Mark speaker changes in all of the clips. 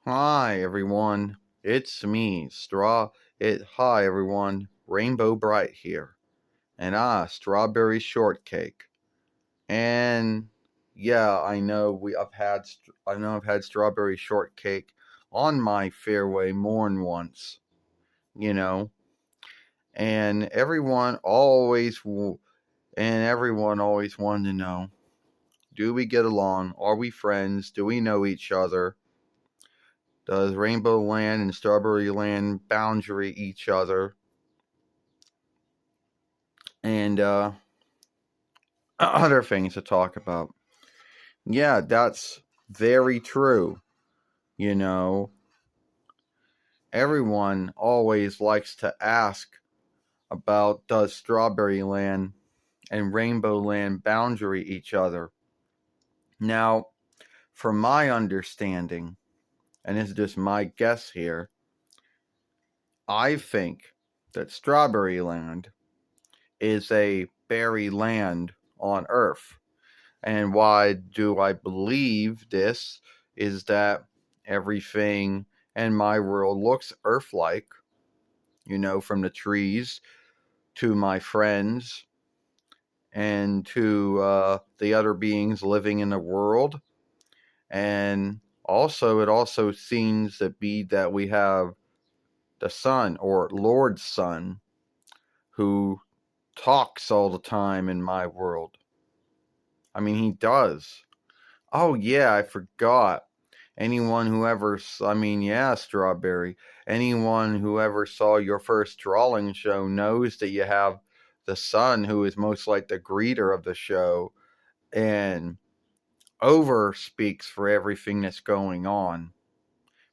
Speaker 1: Hi everyone, it's me, Hi everyone, Rainbow Brite here, and strawberry shortcake. And yeah, I know I've had strawberry shortcake on my fairway more than once, you know, and everyone always wanted to know, do we get along? Are we friends? Do we know each other? Does Rainbow Land and Strawberry Land boundary each other? And other things to talk about. Yeah, that's very true. You know, everyone always likes to ask about, does Strawberry Land and Rainbow Land boundary each other? Now, from my understanding, and this is just my guess here, I think that Strawberry Land is a berry land on Earth. And why do I believe this? Is that everything in my world looks Earth like, from the trees to my friends and to the other beings living in the world. And also, it also seems to be that we have the sun, or Lord's Sun, who talks all the time in my world. I mean, he does. Oh, yeah, I forgot. Strawberry. Anyone who ever saw your first drawing show knows that you have the son, who is most like the greeter of the show and over speaks for everything that's going on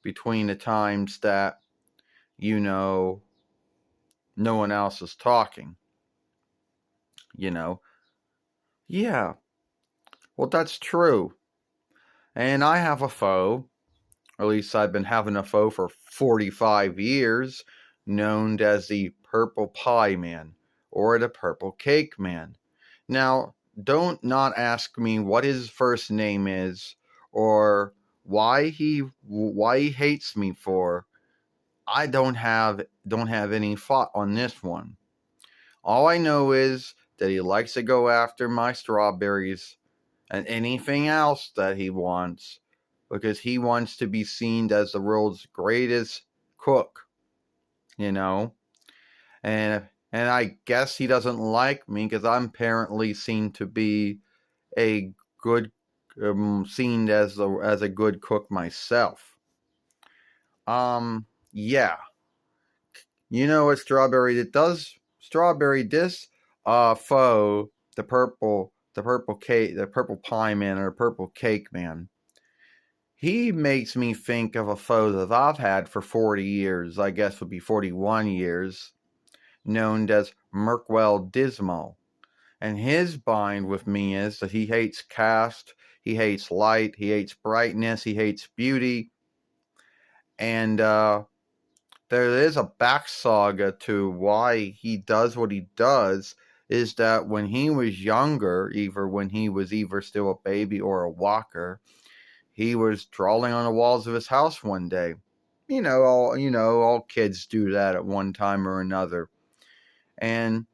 Speaker 1: between the times that, you know, no one else is talking, you know. Yeah, well, that's true. And I have a foe. Or at least I've been having a foe for 45 years, known as the Purple Pie Man or the Purple Cake Man. Now, don't not ask me what his first name is or why he hates me for. I don't have any thought on this one. All I know is that he likes to go after my strawberries and anything else that he wants, because he wants to be seen as the world's greatest cook, you know. And I guess he doesn't like me because I'm apparently seen to be a good seen as a good cook myself. Yeah. You know what strawberry it does? Strawberry this foe, the purple pie man or purple cake man. He makes me think of a foe that I've had for 40 years, I guess would be 41 years, known as Dismal. And his bind with me is that he hates caste, he hates light, he hates brightness, he hates beauty. And there is a back saga to why he does what he does, is that when he was younger, either when he was either still a baby or a walker, he was drawing on the walls of his house one day. All kids do that at one time or another. And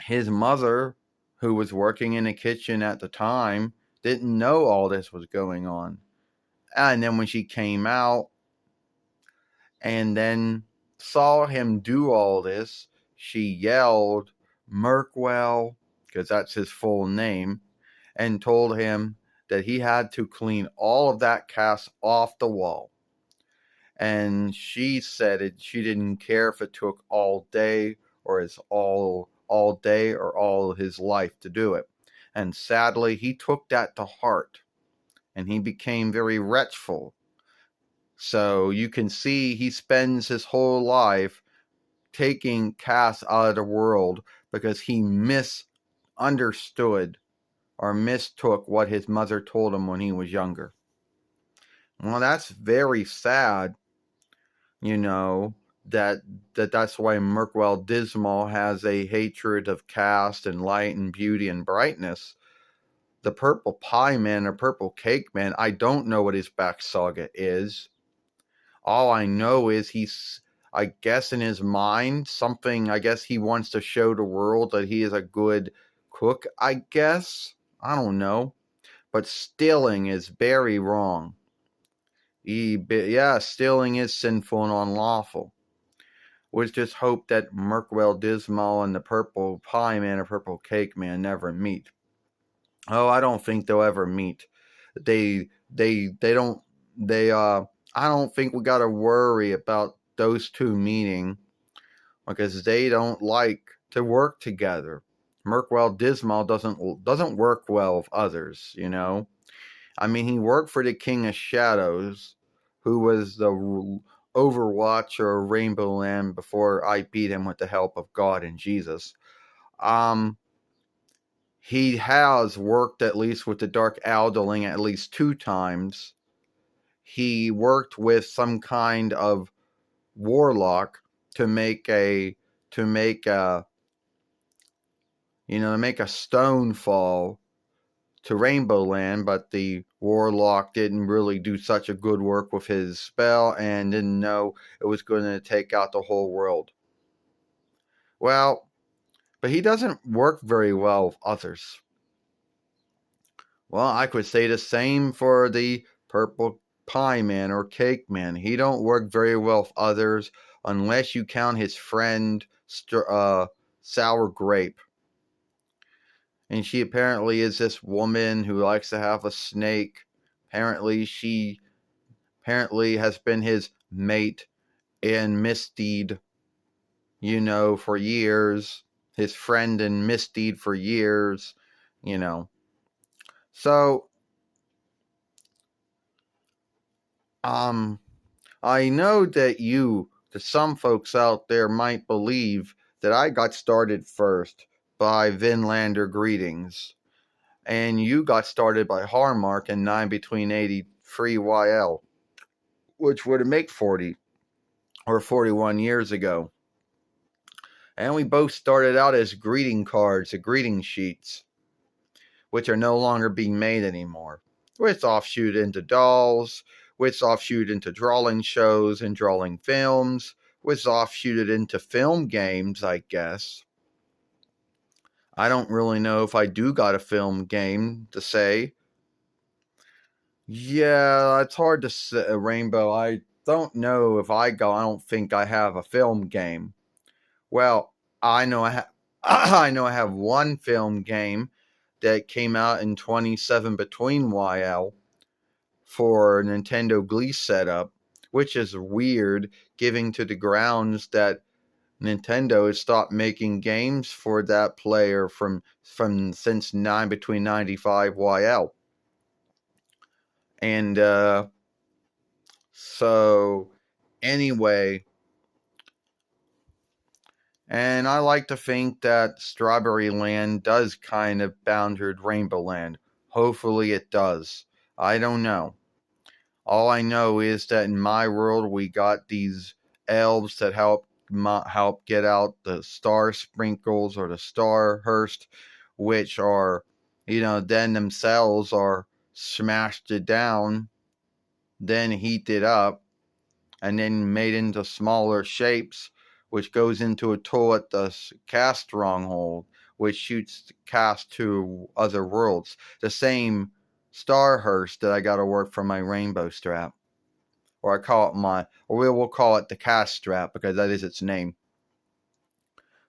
Speaker 1: his mother, who was working in the kitchen at the time, didn't know all this was going on. And then when she came out and then saw him do all this, she yelled Merkwell, because that's his full name, and told him that he had to clean all of that cast off the wall. And she said she didn't care if it took all day or all his life to do it. And sadly, he took that to heart, and he became very wretchful. So you can see he spends his whole life taking Cass out of the world because he misunderstood or mistook what his mother told him when he was younger. Well, that's very sad, you know, that's why Dismal has a hatred of caste and light and beauty and brightness. The Purple Pie Man or Purple Cake Man, I don't know what his back saga is. All I know is I guess in his mind, something, I guess he wants to show the world that he is a good cook, I guess. I don't know. But stealing is very wrong. Stealing is sinful and unlawful. We just hope that Dismal and the Purple Pie Man or Purple Cake Man never meet. Oh, I don't think they'll ever meet. They don't they I don't think we gotta worry about those two meeting because they don't like to work together. Dismal doesn't work well with others, you know. I mean, he worked for the King of Shadows, who was the Overwatcher of Rainbow Land before I beat him with the help of God and Jesus. He has worked at least with the Dark Alderling at least 2 times. He worked with some kind of warlock to make a stone fall to Rainbow Land, but the warlock didn't really do such a good work with his spell and didn't know it was going to take out the whole world. Well, but he doesn't work very well with others. Well, I could say the same for the Purple Pie Man or Cake Man. He don't work very well with others unless you count his friend Sour Grape. And she apparently is this woman who likes to have a snake. She has been his mate in Misdeed, for years. His friend in Misdeed for years, So, I know that some folks out there might believe that I got started first by Vinlander Greetings, and you got started by Harmark in 9 between 83 YL, which would make 40 or 41 years ago. And we both started out as greeting cards, or greeting sheets, which are no longer being made anymore. Which offshoot into dolls, which offshoot into drawing shows and drawing films, which offshooted into film games, I guess. I don't really know if I do got a film game to say. Yeah, it's hard to say, Rainbow. I don't know if I don't think I have a film game. Well, I know I know I have one film game that came out in 27 between YL for Nintendo Glee setup, which is weird, giving to the grounds that Nintendo has stopped making games for that player since 9 between 95 YL. And so anyway, and I like to think that Strawberry Land does kind of bounded Rainbow Land. Hopefully it does. I don't know. All I know is that in my world we got these elves that help get out the star sprinkles or the star hearst, which are, then themselves are smashed it down, then heat it up, and then made into smaller shapes, which goes into a tool at the cast stronghold, which shoots the cast to other worlds. The same Starhurst that I got to work from my rainbow strap. Or we'll call it the cast strap because that is its name.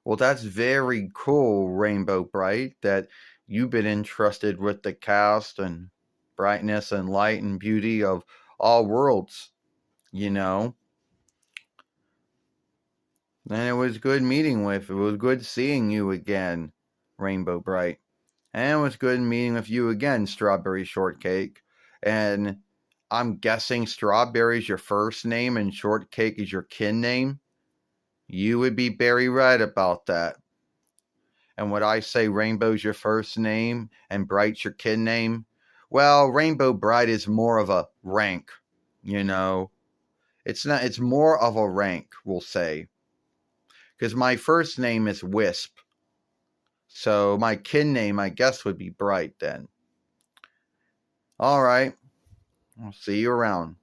Speaker 1: Well, that's very cool, Rainbow Brite, that you've been entrusted with the cast and brightness and light and beauty of all worlds, And it was good it was good seeing you again, Rainbow Brite. And it was good meeting with you again, Strawberry Shortcake. And I'm guessing Strawberry's your first name and Shortcake is your kin name? You would be very right about that. And would I say Rainbow's your first name and Brite's your kin name? Well, Rainbow Brite is more of a rank, It's more of a rank, we'll say. Because my first name is Wisp. So my kin name, I guess, would be Brite then. All right. I'll see you around.